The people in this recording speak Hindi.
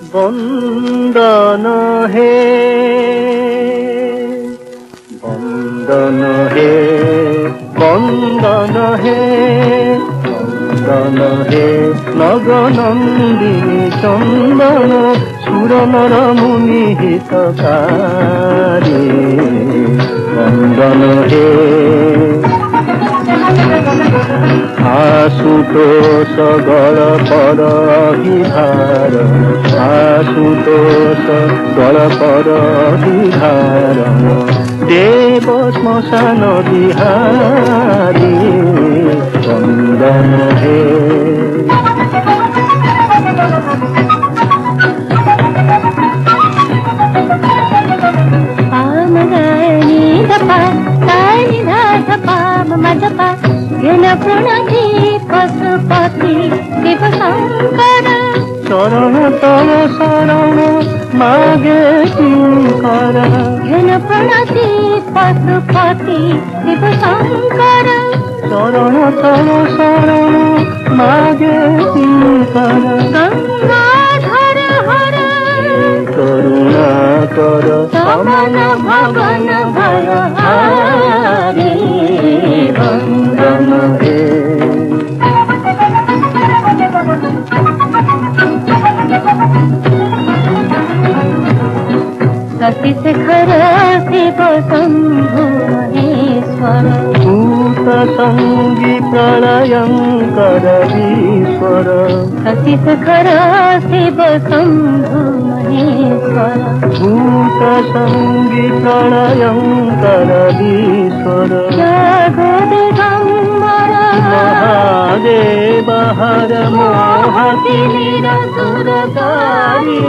বন্দন হে বন্দন হে বন্দন হে বন্দন হে নগনন্দিনী চন্দন সুরনর মুনি হিতকারী বন্দন হে आशुतोष गणपर विधार आशुतोष गणपर विधार देव श्मशान बिहारी वन्दन हे प्रणति पशुपति शिव शंकर चरण तव शरण मागे किंकर घन प्रणति पशुपति शिव शंकर चरण तव शरण मागे किंकर गंगाधर हर करुणा कर समन भवन भयहारी वन्दन हे शशि शेखर शिव शंभु महेश्वर भूत संगी प्रलयंकर ईश्वर शशि शेखर शिव शंभु महेश्वर भूत संगी प्रलयंकर ईश्वर जागो दिगंबर महादेव हर मोहति निरसुरकारी